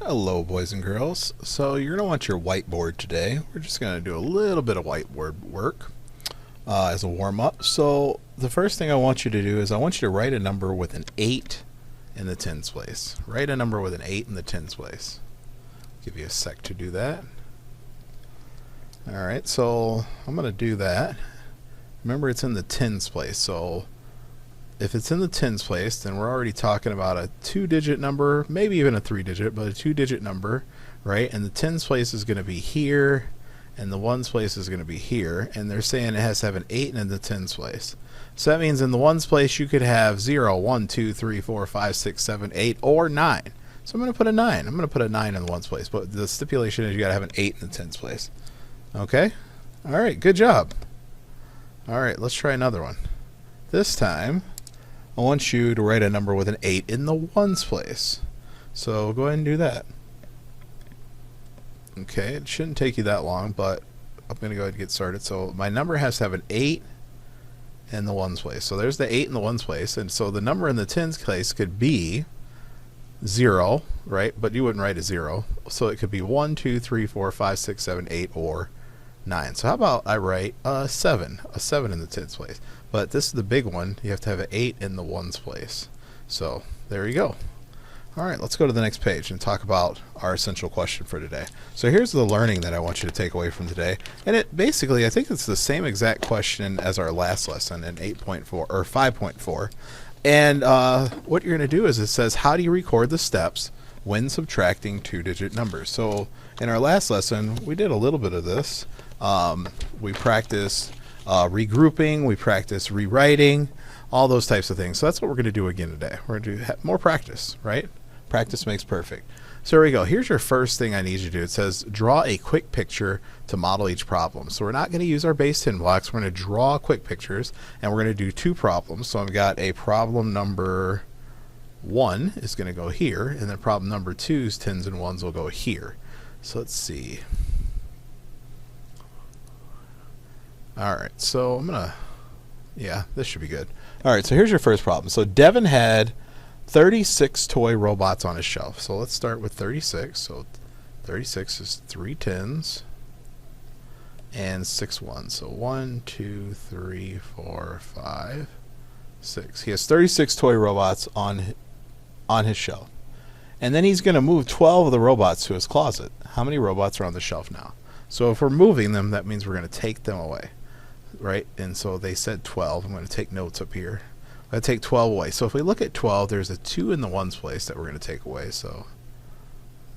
Hello, boys and girls. So you're going to want your whiteboard today. We're just going to do a little bit of whiteboard work as a warm-up. So the first thing I want you to do is I want you to write a number with an 8 in the tens place. Write a number with an 8 in the tens place. Give you a sec to do that. Alright, so I'm going to do that. Remember, it's in the tens place, so if it's in the tens place, then we're already talking about a 2-digit number, maybe even a 3-digit, but a 2-digit number, right? And the tens place is going to be here, and the ones place is going to be here, and they're saying it has to have an 8 in the tens place. So that means in the ones place you could have 0, 1, 2, 3, 4, 5, 6, 7, 8, or 9. So I'm going to put a 9. I'm going to put a 9 in the ones place, but the stipulation is you got to have an 8 in the tens place. Okay? All right, good job. All right, let's try another one. This time, I want you to write a number with an 8 in the ones place. So go ahead and do that. Okay, it shouldn't take you that long, but I'm going to go ahead and get started. So my number has to have an 8 in the ones place. So there's the 8 in the ones place, and so the number in the tens place could be 0, right? But you wouldn't write a 0. So it could be 1, 2, 3, 4, 5, 6, 7, 8, or 9. So how about I write a 7 in the tens place. But this is the big one. You have to have an 8 in the ones place. So there you go. All right, let's go to the next page and talk about our essential question for today. So here's the learning that I want you to take away from today. And it basically, I think it's the same exact question as our last lesson in 8.4 or 5.4. And what you're going to do is it says, how do you record the steps when subtracting 2-digit numbers? So in our last lesson, we did a little bit of this. We practiced regrouping, we practiced rewriting, all those types of things. So that's what we're going to do again today. We're going to do more practice, right? Practice makes perfect. So here we go. Here's your first thing I need you to do. It says draw a quick picture to model each problem. So we're not going to use our base 10 blocks. We're going to draw quick pictures, and we're going to do 2 problems. So I've got a problem number 1 is going to go here, and then problem number 2's tens and ones will go here. So let's see. Alright, so I'm going to, yeah, this should be good. Alright, so here's your first problem. So Devin had 36 toy robots on his shelf. So let's start with 36. So 36 is 3 tens and 6 ones. So 1, 2, 3, 4, 5, 6. He has 36 toy robots on his shelf. And then he's going to move 12 of the robots to his closet. How many robots are on the shelf now? So if we're moving them, that means we're going to take them away. Right? And so they said 12. I'm going to take notes up here. I'm going to take 12 away. So if we look at 12, there's a 2 in the ones place that we're going to take away. So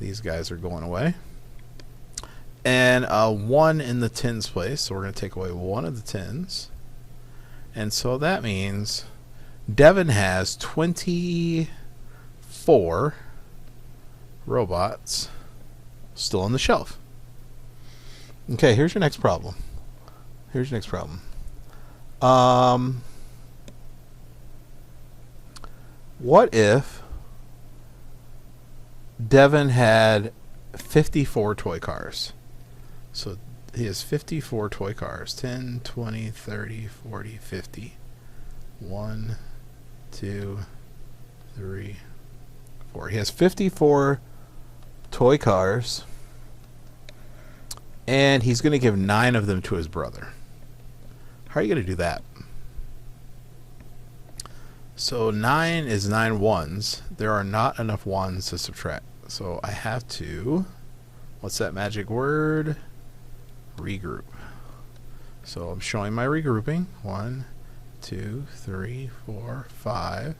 these guys are going away. And a 1 in the tens place. So we're going to take away 1 of the tens. And so that means Devin has 24 robots still on the shelf. Okay, here's your next problem. Here's your next problem. What if Devin had 54 toy cars? So he has 54 toy cars. 10, 20, 30, 40, 50. 1, 2, 3, 4. He has 54 toy cars, and he's going to give 9 of them to his brother. How are you going to do that? So 9 is 9 ones. There are not enough ones to subtract. So I have to, what's that magic word? Regroup. So I'm showing my regrouping. 1, 2, 3, 4, 5,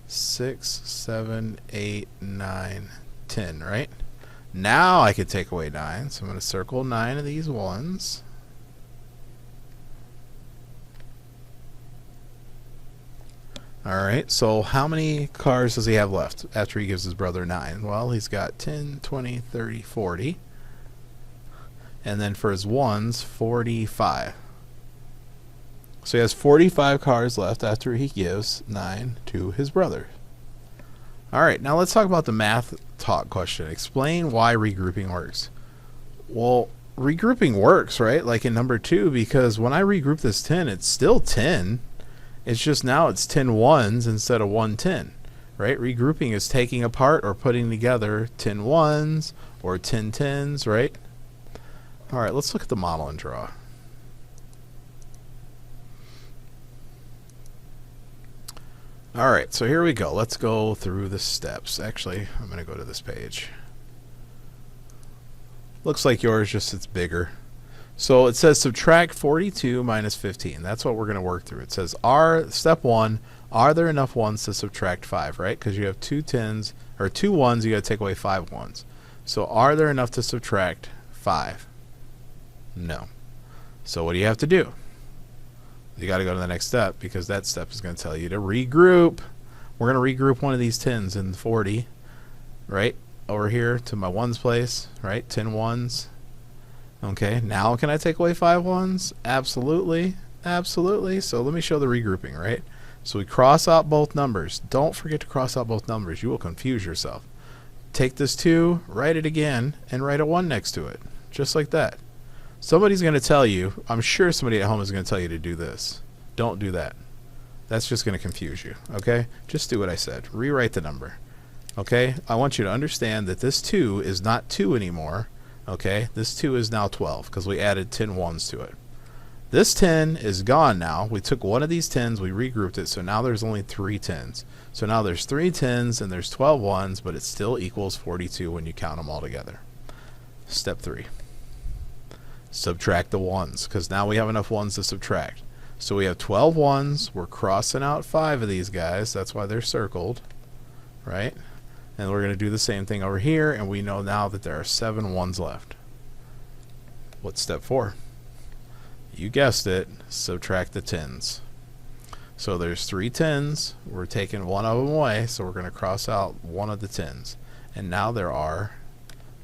6, 7, 8, 9, 10, right? Now I could take away 9. So I'm going to circle 9 of these ones. Alright, so how many cars does he have left after he gives his brother 9? Well, he's got 10, 20, 30, 40. And then for his ones, 45. So he has 45 cars left after he gives 9 to his brother. Alright, now let's talk about the math talk question. Explain why regrouping works. Well, regrouping works, right? Like in number 2, because when I regroup this 10, it's still 10. It's just now it's 10 ones instead of 1 10, right? Regrouping is taking apart or putting together 10 ones or 10 tens, right? All right, let's look at the model and draw. All right, so here we go. Let's go through the steps. Actually, I'm going to go to this page. Looks like yours, just it's bigger. So it says subtract 42 minus 15. That's what we're going to work through. It says, step 1, are there enough ones to subtract 5, right? Because you have 2 tens, or 2 ones, you got to take away 5 ones. So are there enough to subtract 5? No. So what do you have to do? You got to go to the next step, because that step is going to tell you to regroup. We're going to regroup one of these 10s in 40, right? Over here to my ones place, right? 10 ones. Okay, now can I take away 5 ones? Absolutely. Absolutely. So let me show the regrouping, right? So we cross out both numbers. Don't forget to cross out both numbers. You will confuse yourself. Take this 2, write it again, and write a 1 next to it. Just like that. Somebody's going to tell you, I'm sure somebody at home is going to tell you to do this. Don't do that. That's just going to confuse you, okay? Just do what I said. Rewrite the number, okay? I want you to understand that this 2 is not 2 anymore, okay? This 2 is now 12 because we added 10 ones to it. This 10 is gone now. We took one of these 10s, we regrouped it, so now there's only 3 10s. So now there's 3 10s and there's 12 ones, but it still equals 42 when you count them all together. Step 3. Subtract the ones, because now we have enough ones to subtract. So we have 12 ones. We're crossing out 5 of these guys. That's why they're circled, right? And we're going to do the same thing over here, and we know now that there are 7 ones left. What's step 4? You guessed it, subtract the 10s. So there's 3 10s. We're taking one of them away, so we're going to cross out one of the 10s. And now there are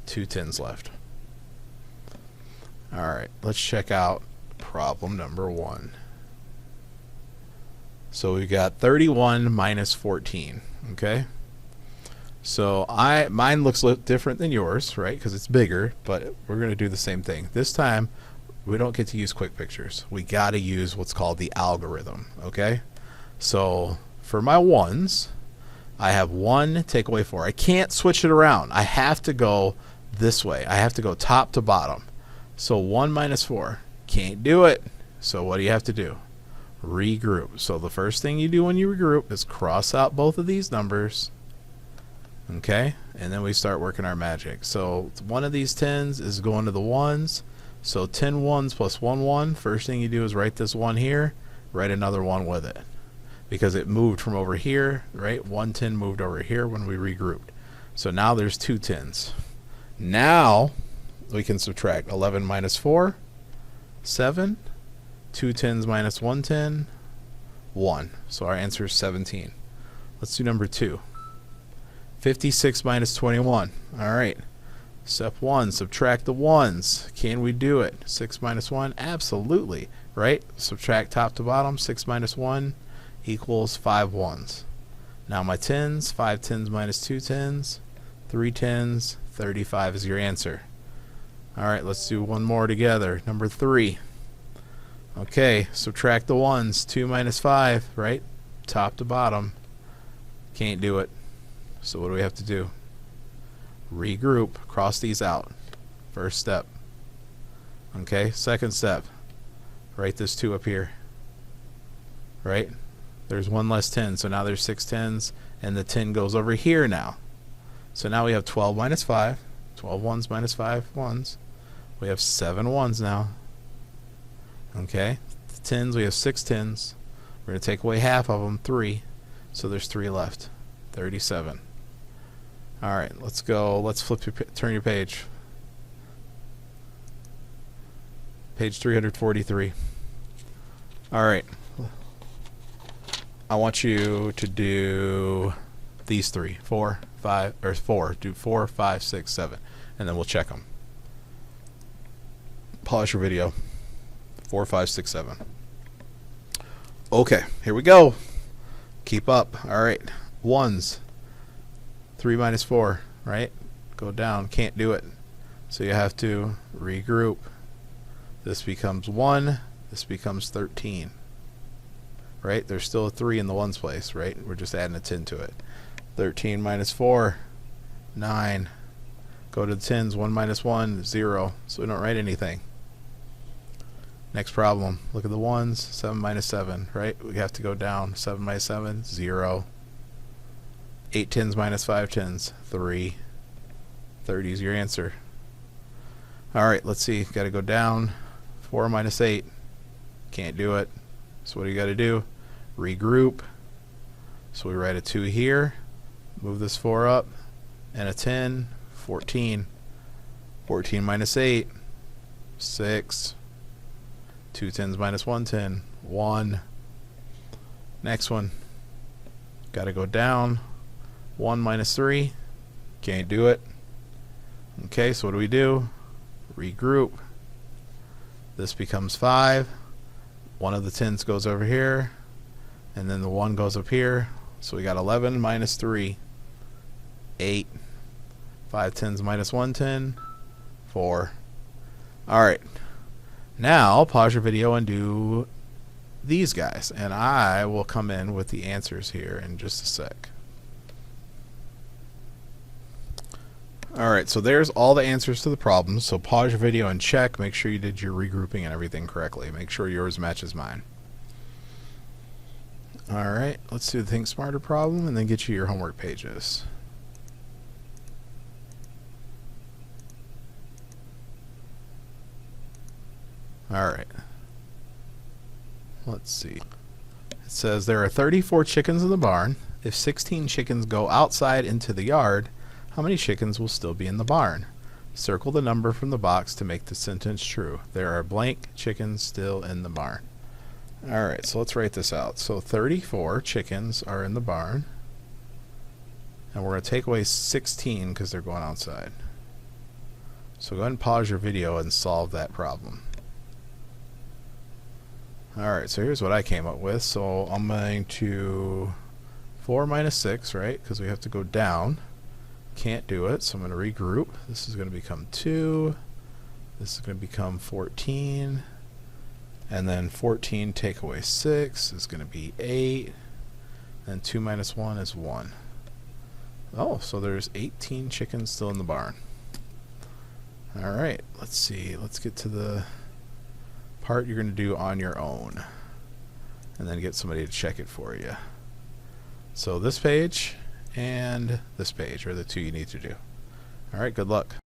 2 10s left. Alright, let's check out problem number 1. So we got 31 minus 14, okay? So mine looks a little different than yours, right? Because it's bigger, but we're going to do the same thing. This time, we don't get to use quick pictures. We got to use what's called the algorithm, okay? So for my ones, I have 1 take away 4. I can't switch it around. I have to go this way. I have to go top to bottom. So 1 minus 4, can't do it. So what do you have to do? Regroup. So the first thing you do when you regroup is cross out both of these numbers. Okay, and then we start working our magic. So one of these 10s is going to the ones. So 10 ones plus 1 1. First thing you do is write this 1 here, write another 1 with it, because it moved from over here, right? 1 10 moved over here when we regrouped. So now there's 2 10s. Now we can subtract 11 minus 4, 7, 2 10s minus 1 10, 1. So our answer is 17. Let's do number 2. 56 minus 21. All right. Step 1, subtract the ones. Can we do it? 6 minus 1? Absolutely. Right? Subtract top to bottom. 6 minus 1 equals 5 ones. Now my 10s, 5 10s minus 2 10s, 3 10s, 35 is your answer. All right, let's do one more together. Number 3. Okay, subtract the ones. 2 minus 5, right? Top to bottom. Can't do it. So what do we have to do? Regroup. Cross these out. First step. Okay, second step. Write this 2 up here. Right? There's 1 less 10, so now there's 6 10s, and the 10 goes over here now. So now we have 12 minus 5. 12 ones minus 5 ones. We have 7 ones now. Okay, the 10s, we have 6 10s. We're going to take away half of them, 3. So there's 3 left. 37. All right, let's go. Let's turn your page. Page 343. All right. I want you to do these 3. 4, 5, or 4. Do 4, 5, 6, 7. And then we'll check them. Pause your video. 4, 5, 6, 7. Okay, here we go. Keep up. All right. Ones. 3 minus 4, right? Go down. Can't do it. So you have to regroup. This becomes 1. This becomes 13. Right? There's still a 3 in the ones place, right? We're just adding a 10 to it. 13 minus 4, 9. Go to the tens. 1 minus 1, 0. So we don't write anything. Next problem. Look at the ones. 7 minus 7, right? We have to go down. 7 minus 7, 0. 8 tens minus 5 tens, 3. 30 is your answer. Alright, let's see. Got to go down. 4 minus 8. Can't do it. So what do you got to do? Regroup. So we write a 2 here. Move this 4 up. And a 10. 14. 14 minus 8. 6. 2 tens minus 1 10. 1. Next one. Got to go down. 1 minus 3. Can't do it. Okay, so what do we do? Regroup. This becomes 5. One of the tens goes over here. And then the 1 goes up here. So we got 11 minus 3. 8. 5 tens minus 1 10. 4. Alright. Now, pause your video and do these guys. And I will come in with the answers here in just a sec. Alright, so there's all the answers to the problems. So pause your video and check. Make sure you did your regrouping and everything correctly. Make sure yours matches mine. Alright, let's do the Think Smarter problem and then get you your homework pages. Alright. Let's see. It says there are 34 chickens in the barn. If 16 chickens go outside into the yard, how many chickens will still be in the barn? Circle the number from the box to make the sentence true. There are blank chickens still in the barn. Alright, so let's write this out. So 34 chickens are in the barn. And we're going to take away 16 because they're going outside. So go ahead and pause your video and solve that problem. Alright, so here's what I came up with. So I'm going to 4 minus 6, right? Because we have to go down. Can't do it, so I'm going to regroup. This is going to become 2. This is going to become 14. And then 14 take away 6 is going to be 8. And 2 minus 1 is 1. Oh, so there's 18 chickens still in the barn. Alright, let's see. Let's get to the part you're going to do on your own. And then get somebody to check it for you. So this page and this page are the two you need to do. Alright, good luck.